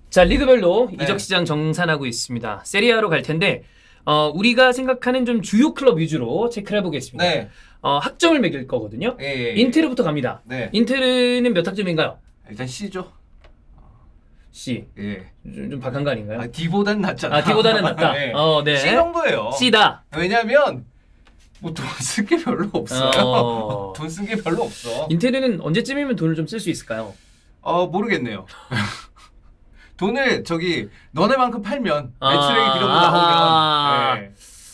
자, 리그별로 네. 이적 시장 정산하고 있습니다. 세리아로 갈 텐데 우리가 생각하는 좀 주요 클럽 위주로 체크를 해보겠습니다. 네. 학점을 매길 거거든요. 예. 인테르부터 갑니다. 네. 인테르는 몇 학점인가요? 일단 C죠. C. 예. 좀 박한 거 아닌가요? 아, D보다는 낫잖아. 아, D보다는 낫다. 네. 네. C 정도예요. C다. 왜냐면 뭐 돈 쓴 게 별로 없어요. 돈 쓴 게 별로 없어. 인테르는 언제쯤이면 돈을 좀 쓸 수 있을까요? 모르겠네요. 돈을 너네만큼 팔면 매출액이 비록 나오면 네.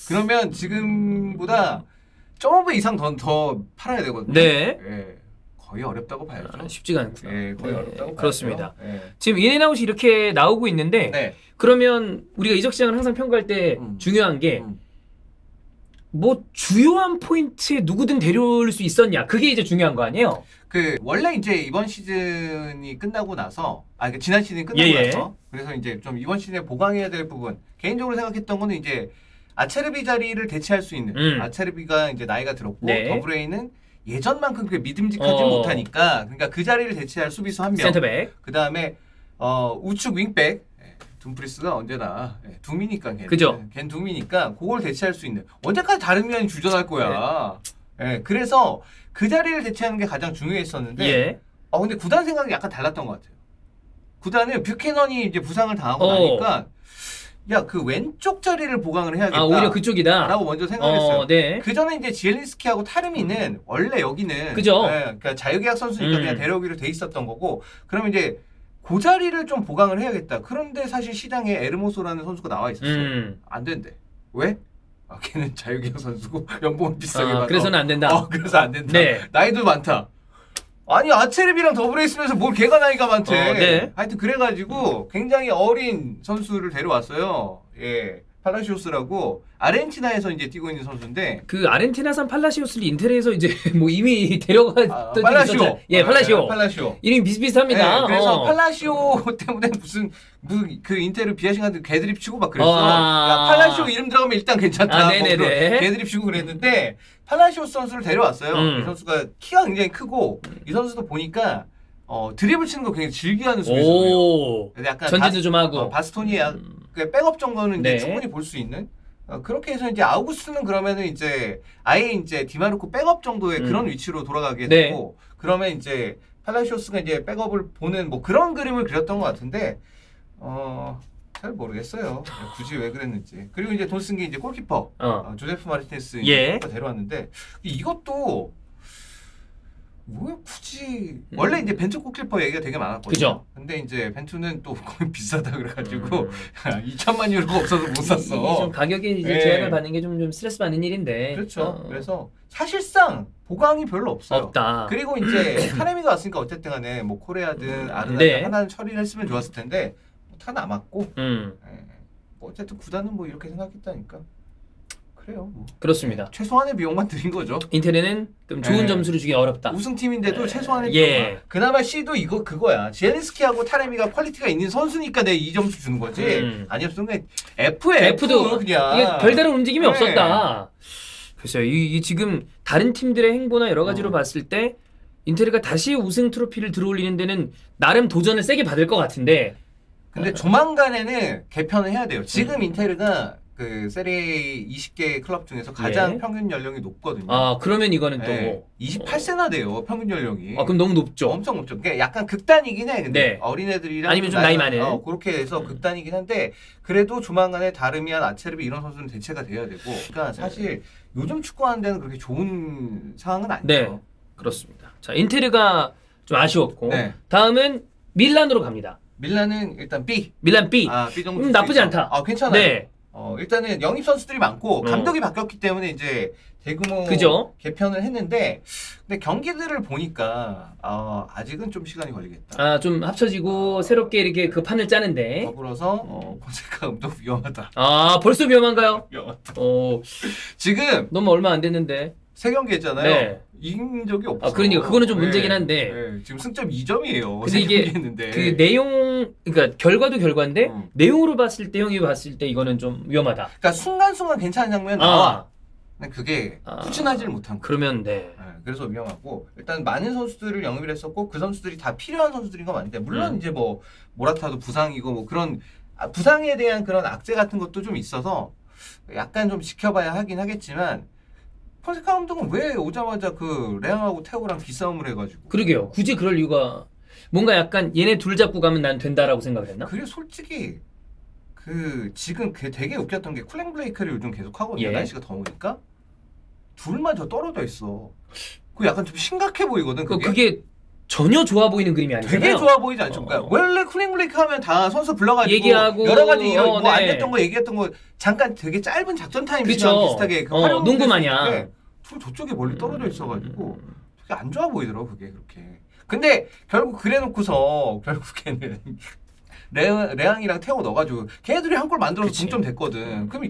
그러면 지금보다 조금 이상 더 팔아야 되거든요. 네. 네. 거의 어렵다고 봐야죠. 쉽지가 않구나. 네, 거의 어렵다고 그렇습니다. 네. 지금 인앤아웃이 이렇게 나오고 있는데 네. 그러면 우리가 이적 시장을 항상 평가할 때 중요한 게 뭐 주요한 포인트에 누구든 데려올 수 있었냐, 그게 이제 중요한 거 아니에요? 원래 이제 이번 시즌이 끝나고 나서 지난 시즌이 끝나고 나서 그래서 이제 좀 이번 시즌에 보강해야 될 부분, 개인적으로 생각했던 거는 이제 아체르비 자리를 대체할 수 있는 아체르비가 이제 나이가 들었고 더브레이는 예전만큼 믿음직하지 못하니까 그러니까 그 자리를 대체할 수비수 한 명, 센터백, 그 다음에 우측 윙백 둠프리스가 언제나 둠이니까 그죠? 걘 둠이니까 그걸 대체할 수 있는, 언제까지 다른 면이 주전할 거야. 그래서 그 자리를 대체하는 게 가장 중요했었는데 근데 구단 생각이 약간 달랐던 것 같아요. 구단은 뷰캐넌이 이제 부상을 당하고 나니까 야, 그 왼쪽 자리를 보강을 해야겠다. 오히려 그쪽이다 라고 먼저 생각했어요. 네. 그 전에 이제 지엘린스키하고 타르미는 원래 여기는 그죠? 그러니까 자유계약 선수니까 그냥 데려오기로 돼 있었던 거고, 그러면 이제 그 자리를 좀 보강을 해야겠다. 그런데 사실 시장에 에르모소라는 선수가 나와 있었어. 안 된대. 왜? 걔는 자유계약 선수고 연봉은 비싸게 받아. 그래서는 안 된다. 그래서 안 된다. 네. 나이도 많다. 아니 아체르비랑 더블에 있으면서 뭘 걔가 나이가 많대. 네. 하여튼 그래가지고 굉장히 어린 선수를 데려왔어요. 예, 팔라시오스라고 아르헨티나에서 이제 뛰고 있는 선수인데, 그 아르헨티나산 팔라시오스를 인테르에서 이제 뭐 이미 데려갔던 팔라시오. 팔라시오. 이름이 비슷비슷합니다. 네, 그래서 팔라시오 때문에 무슨 그 인테르 비아싱한테 개드립 치고 막 그랬어. 야, 팔라시오 이름 들어가면 일단 괜찮다. 개드립 치고 그랬는데 팔라시오 선수를 데려왔어요. 이 선수가 키가 굉장히 크고 이 선수도 보니까 드리블 치는 거 굉장히 즐겨하는 수비수예요. 약간 전진도 좀 하고 바스토니에 백업 정도는 이제 충분히 볼 수 있는. 그렇게 해서 이제 아우구스는 그러면은 이제 아예 이제 디마르코 백업 정도의 그런 위치로 돌아가게 되고, 그러면 이제 팔라시오스가 이제 백업을 보는 뭐 그런 그림을 그렸던 것 같은데 잘 모르겠어요. 굳이 왜 그랬는지. 그리고 이제 돈 쓴 게 이제 골키퍼 조제프 마르티네스 데려왔는데 이것도 왜 굳이 원래 이제 벤투 골키퍼 얘기가 되게 많았거든요. 그죠? 근데 이제 벤투는 또 거의 비싸다 그래가지고 2천만 유로가 없어서 못 샀어. 이게 좀 가격에 이제 제약을 받는 게 좀 스트레스 받는 일인데. 그렇죠. 그래서 사실상 보강이 별로 없어요. 없다. 그리고 이제 타레미가 왔으니까 어쨌든 간에 뭐 코레아든 아르나든 하나는 처리를 했으면 좋았을 텐데 다 남았고. 뭐 어쨌든 구단은 뭐 이렇게 생각했다니까. 그래요. 뭐. 그렇습니다. 최소한의 비용만 들인 거죠. 인테르는 좀 좋은 점수를 주기 어렵다. 우승팀인데도 최소한의 비용만. 그나마 C도 그거야. 지엘린스키하고 타레미가 퀄리티가 있는 선수니까 내가 이 점수 주는 거지. 아니었으면 F도 그냥 이게 별다른 움직임이 없었다. 글쎄요. 이 지금 다른 팀들의 행보나 여러 가지로 봤을 때 인테르가 다시 우승 트로피를 들어올리는 데는 나름 도전을 세게 받을 것 같은데. 근데 조만간에는 개편을 해야 돼요. 지금 인테르가 그 세리에 20개 클럽 중에서 가장 평균 연령이 높거든요. 그러면 이거는 또 28세나 돼요, 평균 연령이. 그럼 너무 높죠. 엄청 높죠. 그러니까 약간 극단이긴 해. 근데 어린애들이랑 아니면 좀 나이 많은 그렇게 해서 극단이긴 한데, 그래도 조만간에 다르미안, 아체르비 이런 선수는 대체가 돼야 되고. 그러니까 사실 요즘 축구하는 데는 그렇게 좋은 상황은 아니죠. 네, 그렇습니다. 자, 인테르가 좀 아쉬웠고 다음은 밀란으로 갑니다. 밀란은 일단 B. 밀란 B. B 정도 나쁘지 않다. 괜찮아요. 네. 일단은 영입 선수들이 많고 감독이 바뀌었기 때문에 이제 대규모 개편을 했는데, 근데 경기들을 보니까 아직은 좀 시간이 걸리겠다. 좀 합쳐지고 새롭게 이렇게 그 판을 짜는데. 더불어서 콘세카 감독 위험하다. 벌써 위험한가요? 위험하다. 지금 너무 얼마 안 됐는데 3경기 했잖아요. 이긴 적이 없어. 그러니까 그거는 좀 문제긴 한데. 지금 승점 2점이에요. 근데 이게 그 내용, 그러니까 결과도 결과인데 내용으로 봤을 때, 형이 봤을 때 이거는 좀 위험하다. 그러니까 순간순간 괜찮은 장면 나와. 그게 꾸준하지를 못한 거예요. 그러면 네. 그래서 위험하고 일단 많은 선수들을 영입을 했었고 그 선수들이 다 필요한 선수들인 건 맞는데 물론 이제 뭐 모라타도 부상이고 뭐 그런 부상에 대한 그런 악재 같은 것도 좀 있어서 약간 좀 지켜봐야 하긴 하겠지만 폰세카 감독은 왜 오자마자 그 레앙하고 테오랑 기싸움을 해가지고 그러게요. 굳이 그럴 이유가 뭔가 약간 얘네 둘 잡고 가면 난 된다라고 생각을 했나? 그게 솔직히 그 지금 되게 웃겼던 게 쿨링 브레이크를 요즘 계속 하거든요. 날씨가 더우니까 둘마저 떨어져 있어. 그 약간 좀 심각해 보이거든. 그게 전혀 좋아 보이는 그림이 아니잖아요. 되게 좋아 보이지 않죠. 그러니까 원래 쿨링 브레이크 하면 다 선수 불러가지고 얘기하고 여러 가지 이런 뭐 안 됐던 거 얘기했던 거 잠깐 되게 짧은 작전 타임 시간 비슷하게 그 농구 마냥 둘 저쪽에 멀리 떨어져 있어가지고 되게 안 좋아 보이더라고 그게 그렇게. 근데 결국 그래놓고서 결국에는 레앙이랑 태워 넣어가지고 걔네들이 한 골 만들어서 동점 됐거든. 그럼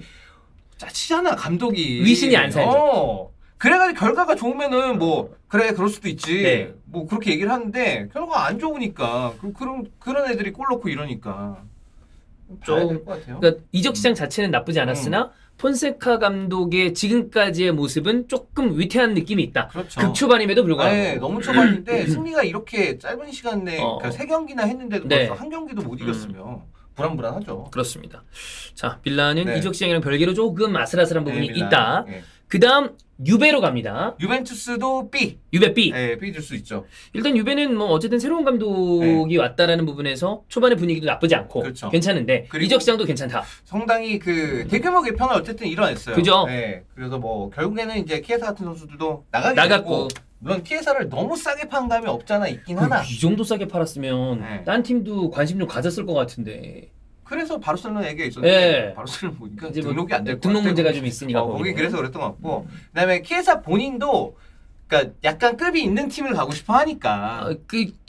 짜치잖아 감독이. 위신이 안 살죠. 그래가지고 결과가 좋으면은 뭐 그래 그럴 수도 있지. 뭐 그렇게 얘기를 하는데 결과가 안 좋으니까 그런 애들이 골 넣고 이러니까 좀 그러니까 이적 시장 자체는 나쁘지 않았으나 폰세카 감독의 지금까지의 모습은 조금 위태한 느낌이 있다. 그렇죠. 극초반임에도 불구하고. 네, 너무 초반인데 승리가 이렇게 짧은 시간 내에 그러니까 3경기나 했는데도 벌써 한 경기도 못 이겼으면 불안불안하죠. 그렇습니다. 자, 밀란은 이적 시장이랑 별개로 조금 아슬아슬한 부분이 있다. 네. 그 다음 유베로 갑니다. 유벤투스도 B. 유베 B. 네, B 줄 수 있죠. 일단 유베는 뭐 어쨌든 새로운 감독이 왔다라는 부분에서 초반의 분위기도 나쁘지 않고 괜찮은데 이적 시장도 괜찮다. 상당히 그 대규모 개편을 어쨌든 이뤄냈어요. 그죠? 네. 그래서 뭐 결국에는 이제 키에사 같은 선수들도 나갔고 물론 키에사를 너무 싸게 판 감이 없잖아 있긴 하나. 이 정도 싸게 팔았으면 딴 팀도 관심 좀 가졌을 것 같은데. 그래서 바르셀로나 얘기가 있었는데 바르셀로나 보니까 등록이 안 될 것 같아. 등록 문제가 좀 있으니까 거기 그래서 그랬던 것 같고 그다음에 키에사 본인도 그러니까 약간 급이 있는 팀을 가고 싶어 하니까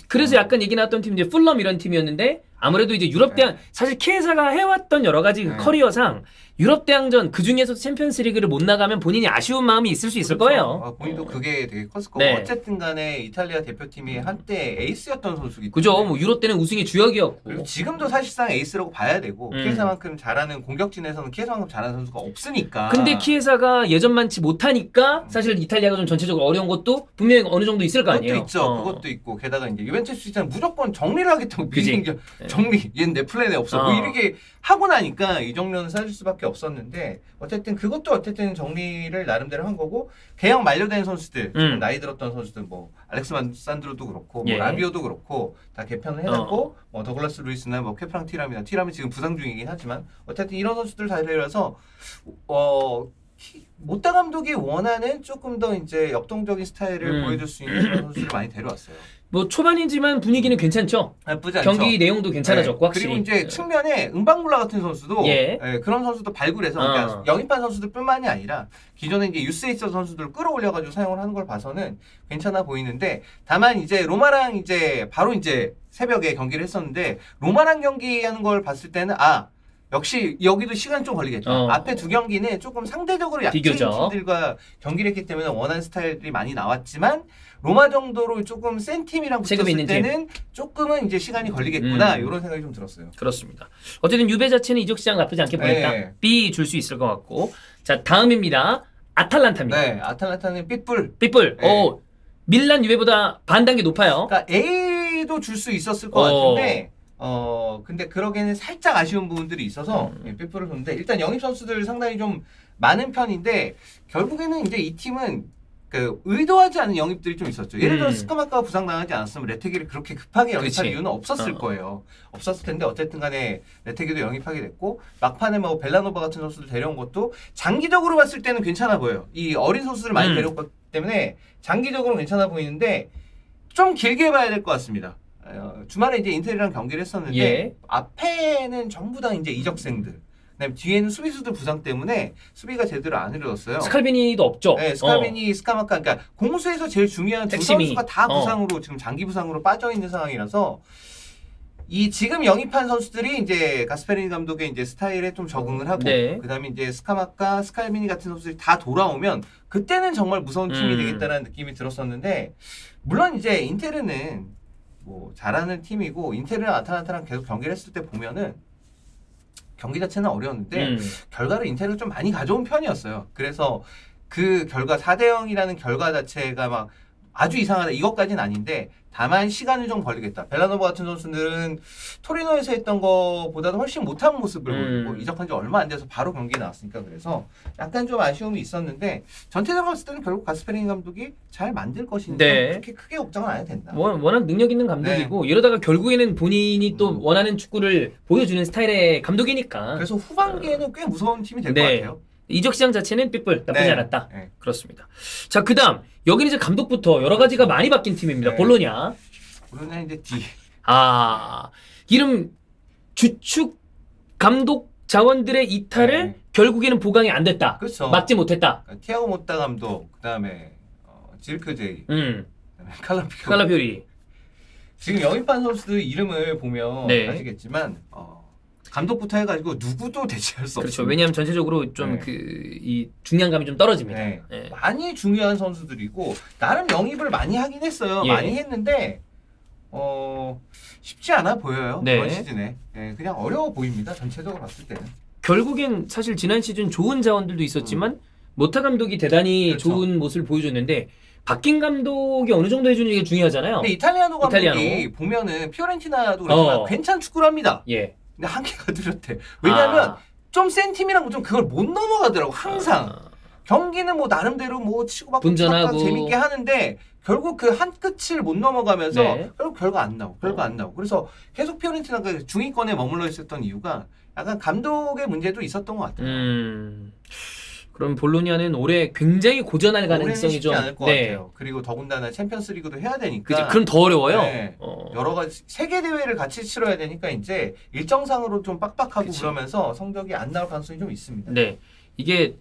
그래서 약간 얘기 나왔던 팀이 이제 풀럼 이런 팀이었는데 아무래도 이제 유럽 대항 사실 키에사가 해왔던 여러 가지 커리어상 유럽 대항전 그 중에서도 챔피언스 리그를 못 나가면 본인이 아쉬운 마음이 있을 수 있을 거예요. 본인도 그게 되게 컸을 거고 어쨌든 간에 이탈리아 대표팀이 한때 에이스였던 선수기 때문에 그죠. 뭐 유럽 때는 우승의 주역이었고 그리고 지금도 사실상 에이스라고 봐야 되고 키에사만큼 잘하는 공격진에서는 키에사만큼 잘하는 선수가 없으니까. 근데 키에사가 예전만치 못하니까 사실 이탈리아가 좀 전체적으로 어려운 것도 분명히 어느 정도 있을 거 아니에요. 그것도 있죠. 그것도 있고 게다가 이제 유벤투스 입장은 무조건 정리를 하겠다고 미리 정리 얘는 내 플랜에 없어 뭐 이렇게 하고 나니까 이 정도는 사줄 수밖에 없었는데 어쨌든 그것도 어쨌든 정리를 나름대로 한 거고 계약 만료된 선수들 좀 나이 들었던 선수들 뭐 알렉스 산드로도 그렇고 뭐 라비오도 그렇고 다 개편을 해놨고 뭐 더글라스 루이스나 뭐 케프랑 티람이 지금 부상 중이긴 하지만 어쨌든 이런 선수들 다 데려와서 모타 감독이 원하는 조금 더 이제 역동적인 스타일을 보여줄 수 있는 그런 선수를 많이 데려왔어요. 뭐 초반이지만 분위기는 괜찮죠. 나쁘지 않죠. 경기 내용도 괜찮아졌고 확실히. 그리고 이제 측면에 은방울라 같은 선수도 그런 선수도 발굴해서 그러니까 영입한 선수들뿐만이 아니라 기존에 이제 유스에 있던 선수들을 끌어올려가지고 사용을 하는 걸 봐서는 괜찮아 보이는데 다만 이제 로마랑 이제 바로 이제 새벽에 경기를 했었는데 로마랑 경기하는 걸 봤을 때는 역시 여기도 시간 좀 걸리겠다. 앞에 두 경기는 조금 상대적으로 약한 팀들과 경기를 했기 때문에 원하는 스타일이 많이 나왔지만 로마 정도로 조금 센 팀이랑 붙었을 때는 조금은 이제 시간이 걸리겠구나 이런 생각이 좀 들었어요. 그렇습니다. 어쨌든 유베 자체는 이적 시장 나쁘지 않게 보냈다. B 줄 수 있을 것 같고 자 다음입니다. 아탈란타입니다. 네, 아탈란타는 삐뿔. 밀란 유베보다 반 단계 높아요. 그러니까 A도 줄 수 있었을 것 같은데 근데 그러기에는 살짝 아쉬운 부분들이 있어서 삐뿔을 줬는데 일단 영입 선수들 상당히 좀 많은 편인데 결국에는 이제 이 팀은 그 의도하지 않은 영입들이 좀 있었죠. 예를 들어 스카마카가 부상당하지 않았으면 레테기를 그렇게 급하게 영입할 이유는 없었을 거예요. 없었을 텐데 어쨌든 간에 레테기도 영입하게 됐고 막판에 뭐 벨라노바 같은 선수들 데려온 것도 장기적으로 봤을 때는 괜찮아 보여요. 이 어린 선수들을 많이 데려왔기 때문에 장기적으로 괜찮아 보이는데 좀 길게 봐야 될 것 같습니다. 주말에 이제 인텔이랑 경기를 했었는데 앞에는 전부 다 이제 이적생들. 그다음에 뒤에는 수비수들 부상 때문에 수비가 제대로 안 이루어졌어요. 스칼비니도 없죠. 네, 스칼비니, 스카마카. 그러니까 공수에서 제일 중요한 두 선수가 다 부상으로 지금 장기 부상으로 빠져 있는 상황이라서 이 지금 영입한 선수들이 이제 가스페리니 감독의 이제 스타일에 좀 적응을 하고 그다음에 이제 스카마카, 스칼비니 같은 선수들이 다 돌아오면 그때는 정말 무서운 팀이 되겠다는 느낌이 들었었는데 물론 이제 인테르는 뭐 잘하는 팀이고 인테르랑 아탈란타랑 계속 경기를 했을 때 보면은 경기 자체는 어려웠는데 결과를 인테르가 좀 많이 가져온 편이었어요. 그래서 그 결과 4대0이라는 결과 자체가 막 아주 이상하다 이것까지는 아닌데 다만 시간을 좀 걸리겠다. 벨라노바 같은 선수들은 토리노에서 했던 것보다도 훨씬 못한 모습을 보이고 이적한 지 얼마 안 돼서 바로 경기에 나왔으니까 그래서 약간 좀 아쉬움이 있었는데 전체적으로 봤을 때는 결국 가스페리니 감독이 잘 만들 것이니까 네. 그렇게 크게 걱정은 안 해도 된다. 워낙 능력 있는 감독이고 네. 이러다가 결국에는 본인이 또 원하는 축구를 보여주는 스타일의 감독이니까 그래서 후반기에는 꽤 무서운 팀이 될 것 네. 같아요. 이적 시장 자체는 삐뿔 나쁘지 네. 않았다. 네. 그렇습니다. 자, 그다음 여기는 이제 감독부터 여러 가지가 많이 바뀐 팀입니다. 네. 볼로냐. 볼로냐 이제 D. 이름 주축 감독 자원들의 이탈을 네. 결국에는 보강이 안 됐다. 그렇죠. 막지 못했다. 그러니까 티아고 모타 감독, 그다음에 지르크제이, 그다음에 칼라피오. 칼라피오리. 지금 영입한 선수들 이름을 보면 네. 아시겠지만 감독부터 해가지고 누구도 대체할 수 없어요. 그렇죠. 왜냐하면 전체적으로 좀 이 중량감이 좀 떨어집니다. 네. 네. 많이 중요한 선수들이고 나름 영입을 많이 하긴 했어요. 예. 많이 했는데 쉽지 않아 보여요. 네. 이번 시즌에. 네, 그냥 어려워 보입니다. 전체적으로 봤을 때는. 결국엔 사실 지난 시즌 좋은 자원들도 있었지만 모타 감독이 대단히 그렇죠. 좋은 모습을 보여줬는데 바뀐 감독이 어느 정도 해주는 게 중요하잖아요. 근데 이탈리아노 감독이 보면은 피오렌티나도 그렇지만 괜찮은 축구를 합니다. 예. 근데 한계가 뚜렷해. 왜냐하면 좀 센 팀이랑 좀 그걸 못 넘어가더라고 항상. 경기는 뭐 나름대로 뭐 치고받고 분전하고 재밌게 하는데 결국 그 한 끝을 못 넘어가면서 네. 결국 결과 안 나오고 그래서 계속 피오렌티나가 중위권에 머물러 있었던 이유가 약간 감독의 문제도 있었던 것 같아요. 그럼 볼로냐는 올해 굉장히 고전할 가능성이 쉽지 좀 않을 것 같아요. 그리고 더군다나 챔피언스리그도 해야 되니까. 그죠. 그럼 더 어려워요. 네. 여러 가지 세계 대회를 같이 치러야 되니까 이제 일정상으로 좀 빡빡하고 그치. 그러면서 성적이 안 나올 가능성이 좀 있습니다. 네, 이게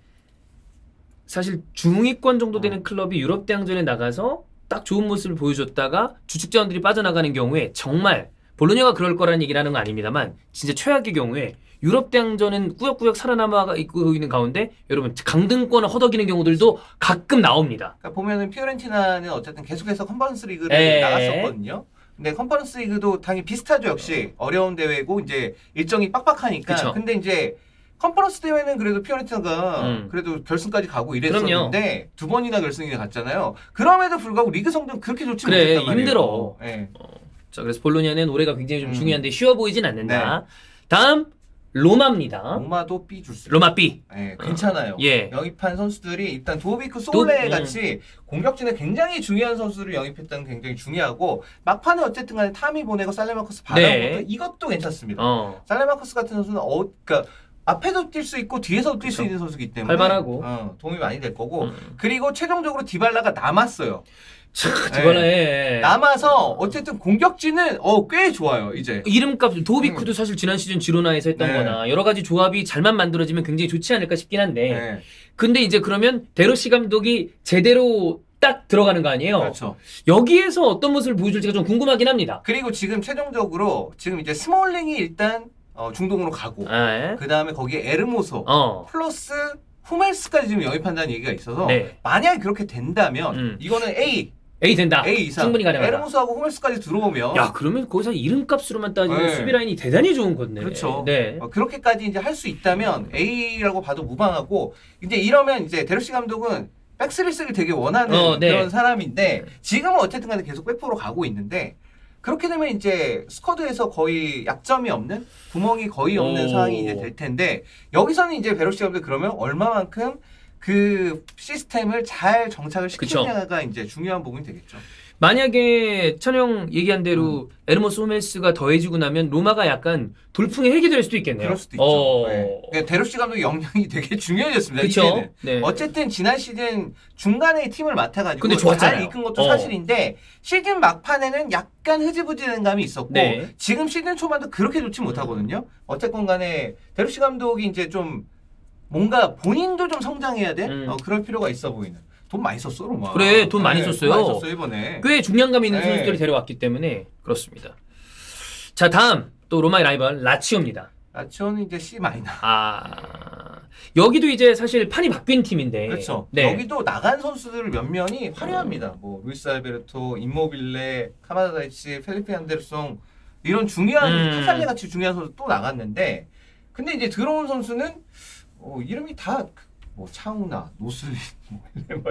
사실 중위권 정도 되는 클럽이 유럽 대항전에 나가서 딱 좋은 모습을 보여줬다가 주축 자원들이 빠져나가는 경우에 정말 볼로냐가 그럴 거라는 얘기를 하는 건 아닙니다만 진짜 최악의 경우에 유럽 대항전은 꾸역꾸역 살아남아 있고 있는 가운데 여러분 강등권을 허덕이는 경우들도 가끔 나옵니다. 그러니까 보면은 피오렌티나는 어쨌든 계속해서 컨퍼런스 리그를 나갔었거든요. 근데 컨퍼런스 리그도 당연히 비슷하죠. 역시 어려운 대회고 이제 일정이 빡빡하니까. 그쵸. 근데 이제 컨퍼런스 대회는 그래도 피오렌티나가 그래도 결승까지 가고 이랬었는데 두 번이나 결승에 갔잖아요. 그럼에도 불구하고 리그 성적은 그렇게 좋지 못했단 말이에요. 힘들어. 네. 자, 그래서 볼로냐는 올해가 굉장히 좀 중요한데 쉬워 보이진 않는다. 네. 다음 로마입니다. 로마도 B 줄 수. 로마 B. 네, 괜찮아요. 예. 영입한 선수들이 일단 도비크 솔레 같이 공격진에 굉장히 중요한 선수를 영입했다는 게 굉장히 중요하고 막판에 어쨌든 간에 타미 보내고 살레마커스 받아온 것도 이것도 괜찮습니다. 살레마커스 같은 선수는 그러니까 앞에도 뛸 수 있고 뒤에서도 뛸 수 있는 선수이기 때문에 활발하고 도움이 많이 될 거고 그리고 최종적으로 디발라가 남았어요. 디발라에 남아서 어쨌든 공격진은 꽤 좋아요. 이제 이름값 도비크도 사실 지난 시즌 지로나에서 했던 거나 여러 가지 조합이 잘만 만들어지면 굉장히 좋지 않을까 싶긴 한데 근데 이제 그러면 데로시 감독이 제대로 딱 들어가는 거 아니에요? 그렇죠. 여기에서 어떤 모습을 보여줄지가 좀 궁금하긴 합니다. 그리고 지금 최종적으로 지금 이제 스몰링이 일단 중동으로 가고 그 다음에 거기에 에르모소 플러스 후멜스까지 지금 영입한다는 얘기가 있어서 만약에 그렇게 된다면 이거는 A 된다. A 이상. 충분히 가능하다. 에르모스하고 후멜스까지 들어오면 야 그러면 거기서 이름값으로만 따지면 수비 라인이 대단히 좋은 건데. 그렇죠. 네. 그렇게까지 이제 할 수 있다면 A라고 봐도 무방하고 이제 이러면 이제 데로시 감독은 백스리스를 되게 원하는 그런 사람인데 지금은 어쨌든 간에 계속 백포로 가고 있는데 그렇게 되면 이제 스쿼드에서 거의 약점이 없는 구멍이 거의 없는 상황이 이제 될 텐데 여기서는 이제 베로시 감독이 그러면 얼마만큼 그 시스템을 잘 정착을 시키느냐가 이제 중요한 부분이 되겠죠. 만약에 천영 얘기한 대로 에르모스 호멜스가 더해지고 나면 로마가 약간 돌풍의 헬기 될 수도 있겠네요. 그럴 수도 있죠. 그러니까 데로시 감독의 역량이 되게 중요해졌습니다. 이제는. 어쨌든 지난 시즌 중간에 팀을 맡아가지고 잘 이끈 것도 사실인데 시즌 막판에는 약간 흐지부지된 감이 있었고 지금 시즌 초반도 그렇게 좋지 못하거든요. 어쨌건 간에 데로시 감독이 이제 좀 뭔가 본인도 좀 성장해야 돼? 그럴 필요가 있어 보이는. 돈 많이 썼어 로마. 그래 돈 많이 썼어요. 많이 썼어 이번에. 꽤 중량감 있는 선수들이 데려왔기 때문에 그렇습니다. 자 다음 또 로마의 라이벌 라치오입니다. 라치오는 이제 C 마이너. 여기도 이제 사실 판이 바뀐 팀인데. 그렇죠. 여기도 나간 선수들 몇 명이 화려합니다. 뭐 루이스 알베르토, 임모빌레, 카마다이치, 펠리페 안데르송 이런 중요한 카살레 같이 중요한 선수 또 나갔는데 근데 이제 들어온 선수는 이름이 다 뭐 차우나, 노슬린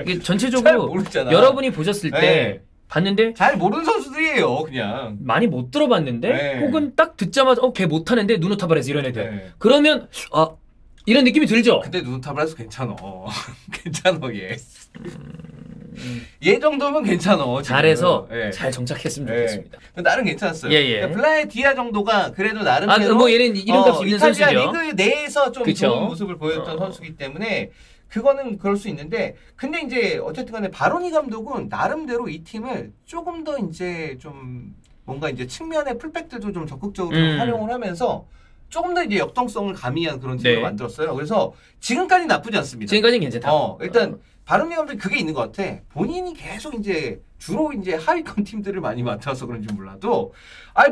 이게 전체적으로 여러분이 보셨을 때 봤는데 잘 모르는 선수들이에요. 그냥 많이 못 들어봤는데 혹은 딱 듣자마자 걔 못하는데 누누 타바레스 이런 애들 그러면 이런 느낌이 들죠. 근데 누누 타바레스 괜찮어. 괜찮어 얘. 얘 정도면 괜찮아. 잘해서 잘 정착했으면 좋겠습니다. 나름 괜찮았어요. 그러니까 블라에 디아 정도가 그래도 나름대로 뭐 얘는 이름값 있는 선수죠. 이탈리아 리그 내에서 좀 좋은 모습을 보였던 선수이기 때문에 그거는 그럴 수 있는데 근데 이제 어쨌든 간에 바로니 감독은 나름대로 이 팀을 조금 더 이제 좀 뭔가 이제 측면의 풀백들도 좀 적극적으로 활용을 하면서 조금 더 이제 역동성을 가미한 그런 팀을 만들었어요. 그래서 지금까지 나쁘지 않습니다. 지금까지는 괜찮다. 일단 바로니 감독이 그게 있는 것 같아. 본인이 계속 이제 주로 이제 하위권 팀들을 많이 맡아서 그런지 몰라도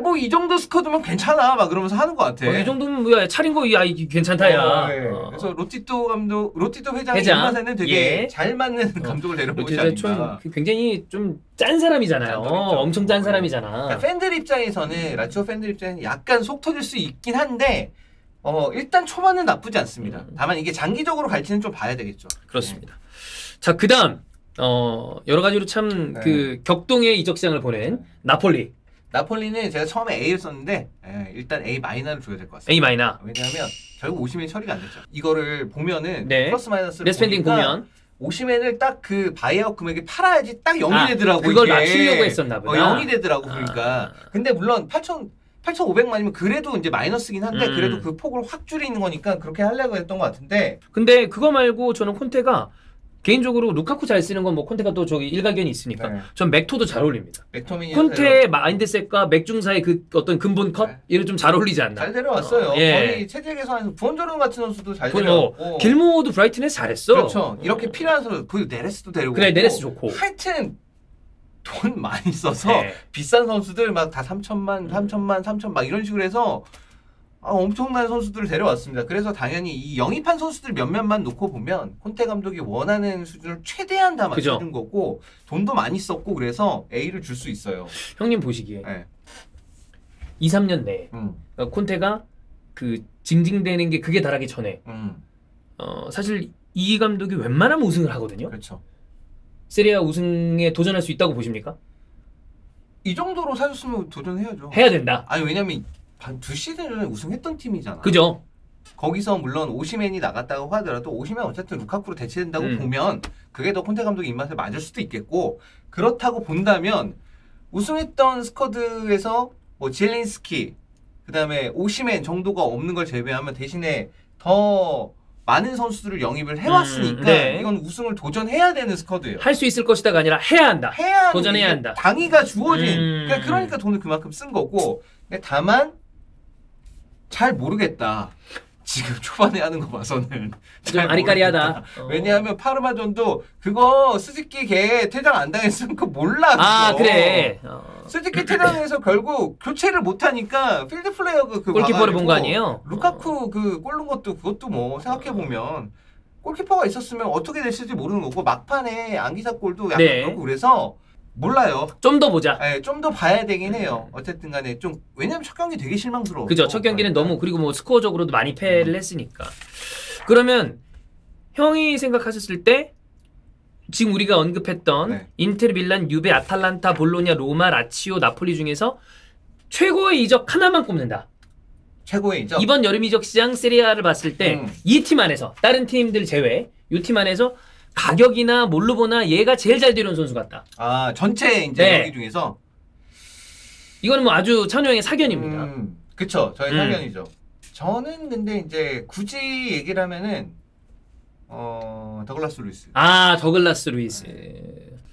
뭐 이 정도 스쿼드면 괜찮아 막 그러면서 하는 것 같아. 이 정도면 뭐야 차린 거 괜찮다야. 그래서 로티토 회장의 입맛에는 되게 잘 맞는 감독을 내려온 것이 아닌가. 굉장히 좀 짠 사람이잖아요. 엄청 짠 사람이잖아. 그러니까 팬들 입장에서는 라치오 팬들 입장에서는 약간 속 터질 수 있긴 한데 일단 초반은 나쁘지 않습니다. 다만 이게 장기적으로 갈지는 좀 봐야 되겠죠. 그렇습니다. 자, 그다음 여러 가지로 참 그 격동의 이적 시장을 보낸 나폴리. 나폴리는 제가 처음에 A를 썼는데 일단 A 마이너를 줘야 될 것 같습니다. A 마이너. 왜냐하면 결국 오시맨 처리가 안 됐죠. 이거를 보면은 플러스 마이너스를 레스펜딩 보면 오시맨을 딱 그 바이아웃 금액에 팔아야지 딱 0이 되더라고. 그걸 이게. 맞추려고 했었나 보다. 0이 되더라고 그러니까. 근데 물론 8,500만이면 그래도 이제 마이너스긴 한데 그래도 그 폭을 확 줄이는 거니까 그렇게 하려고 했던 것 같은데. 근데 그거 말고 저는 콘테가 개인적으로 루카쿠 잘 쓰는 건 뭐 콘테가 또 저기 일가견이 있으니까 전 맥토도 잘 어울립니다. 콘테의 마인드셋과 맥중사의 그 어떤 근본 컷 이런 좀 잘 어울리지 않나. 잘 데려왔어요. 거의 체제 개선에서 부원조론 같은 선수도 잘 데려왔고 길모어도 브라이튼에서 잘했어. 그렇죠. 이렇게 필요한 선수 그리고 네레스도 데려오고 그래 네레스 좋고 하여튼 돈 많이 써서 비싼 선수들 막 다 3천만 막 이런 식으로 해서 엄청난 선수들을 데려왔습니다. 그래서 당연히 이 영입한 선수들 몇몇만 놓고 보면 콘테 감독이 원하는 수준을 최대한 다 맞춰준 거고 돈도 많이 썼고 그래서 A를 줄 수 있어요. 형님 보시기에 2, 3년 내에 콘테가 그 징징대는 게 그게 달하기 전에 사실 이 감독이 웬만하면 우승을 하거든요. 그렇죠. 세리아 우승에 도전할 수 있다고 보십니까? 이 정도로 사줬으면 도전해야죠. 해야 된다. 아니 왜냐면 두 시즌 전에 우승했던 팀이잖아. 그죠. 거기서 물론 오시맨이 나갔다고 하더라도 오시맨 어쨌든 루카쿠로 대체된다고 보면 그게 더 콘테 감독 입맛에 맞을 수도 있겠고 그렇다고 본다면 우승했던 스쿼드에서 뭐 젤린스키 그다음에 오시맨 정도가 없는 걸 제외하면 대신에 더 많은 선수들을 영입을 해왔으니까 이건 우승을 도전해야 되는 스쿼드예요. 할 수 있을 것이다가 아니라 해야 한다. 도전해야 한다. 당위가 주어진 그러니까 돈을 그만큼 쓴 거고 다만 잘 모르겠다. 지금 초반에 하는 거 봐서는 좀 아리까리하다. 왜냐하면 파르마존도 그거 스즈키 걔 퇴장 안 당했으면 그거 몰라. 그거. 그래. 스즈키 퇴장해서 결국 교체를 못하니까 필드 플레이어 그 골키퍼를 본 거 아니에요? 루카쿠 그 골 넣은 것도 그것도 뭐 생각해 보면 골키퍼가 있었으면 어떻게 됐을지 모르는 거고 막판에 안기사 골도 약간 그렇고 그래서. 몰라요. 좀 더 보자. 좀 더 봐야 되긴 해요. 어쨌든 간에 좀 왜냐면 첫 경기 되게 실망스러워. 그죠. 첫 경기는 너무 그리고 뭐 스코어적으로도 많이 패를 했으니까. 그러면 형이 생각하셨을 때 지금 우리가 언급했던 인테르, 밀란, 유베, 아탈란타, 볼로냐, 로마, 라치오, 나폴리 중에서 최고의 이적 하나만 꼽는다. 최고의 이적? 이번 여름 이적 시장 세리아를 봤을 때 이 팀 안에서 다른 팀들 제외 이 팀 안에서 가격이나 뭘로 보나 얘가 제일 잘 데려온 선수 같다. 전체 이제 여기 중에서 이거는 뭐 아주 찬우 형의 사견입니다. 그쵸, 저의 사견이죠. 저는 근데 이제 굳이 얘기를 하면은 더글라스 루이스. 더글라스 루이스.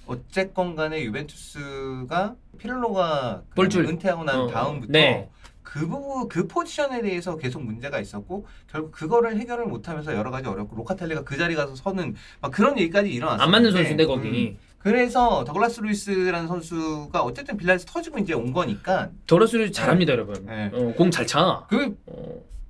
어쨌건 간에 유벤투스가 피를로가 볼줄 은퇴하고 난 다음부터 그 포지션에 대해서 계속 문제가 있었고 결국 그거를 해결을 못하면서 여러 가지 어렵고 로카텔리가 그 자리 가서 서는 막 그런 얘기까지 일어났어요. 안 맞는 선수인데 거기. 그래서 더글라스 루이스라는 선수가 어쨌든 빌라에서 터지고 이제 온 거니까. 더글라스 루이스 잘합니다, 여러분. 공 잘 차.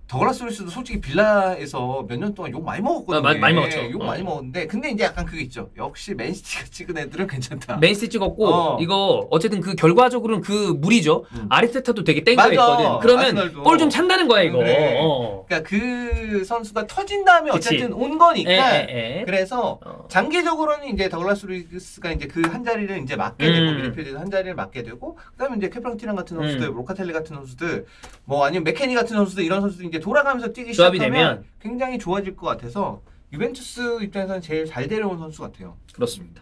더글라스 루이스도 솔직히 빌라에서 몇 년 동안 욕 많이 먹었거든요. 많이 먹었죠. 욕 많이 먹었는데 근데 이제 약간 그게 있죠. 역시 맨시티가 찍은 애들은 괜찮다. 맨시티 찍었고 이거 어쨌든 그 결과적으로는 그 무리죠. 아리테타도 되게 땡겨있거든. 그러면 골 좀 찬다는 거야 이거. 그래. 그러니까 그 선수가 터진 다음에 그치. 어쨌든 온 거니까. 에. 그래서 장기적으로는 이제 더글라스 루이스가 이제 그 한 자리를 이제 맡게 되고 미드필드에서 한 자리를 맡게 되고 그다음에 이제 케프랑티랑 같은 선수들, 로카텔리 같은 선수들, 뭐 아니면 메케니 같은 선수들 이런 선수들 이제 돌아가면서 뛰기 시작하면 되면. 굉장히 좋아질 것 같아서 유벤투스 입장에서는 제일 잘 데려온 선수 같아요. 그렇습니다.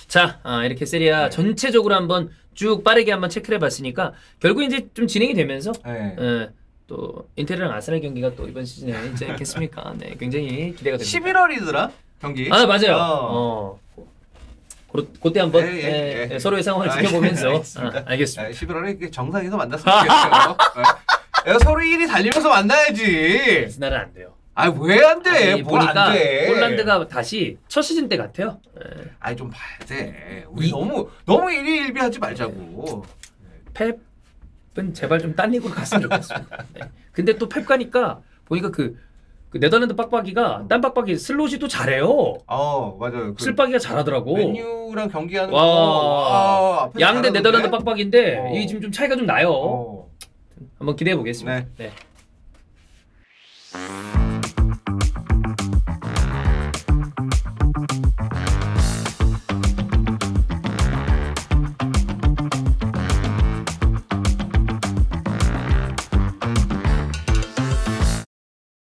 자, 이렇게 세리아 전체적으로 한번 쭉 빠르게 한번 체크를 해봤으니까 결국 이제 좀 진행이 되면서 또 인테리랑 아스날 경기가 또 이번 시즌에 이제 있겠습니까? 네, 굉장히 기대가 됩니다. 11월이더라 경기. 맞아요. 그때 한번 서로의 상황을 지켜보면서 알겠습니다. 11월에 정상에서 만났으면 좋겠어요. 서로 일이 달리면서 만나야지. 아스날은 안 돼요. 왜 안 돼? 보니까 안 돼? 폴란드가 다시 첫 시즌 때 같아요. 좀 봐야 돼. 우리 너무 일희일비하지 말자고. 펩은 제발 좀 딴 리그로 갔으면 좋겠습니다. 네. 근데 또 펩 가니까 보니까 그 네덜란드 빡빡이가 딴 빡빡이 슬롯이 또 잘해요. 맞아요. 슬빡이가 잘하더라고. 맨유랑 경기하는 거. 양대 잘하던데? 네덜란드 빡빡인데 이게 지금 좀 차이가 좀 나요. 한번 기대해 보겠습니다. 네.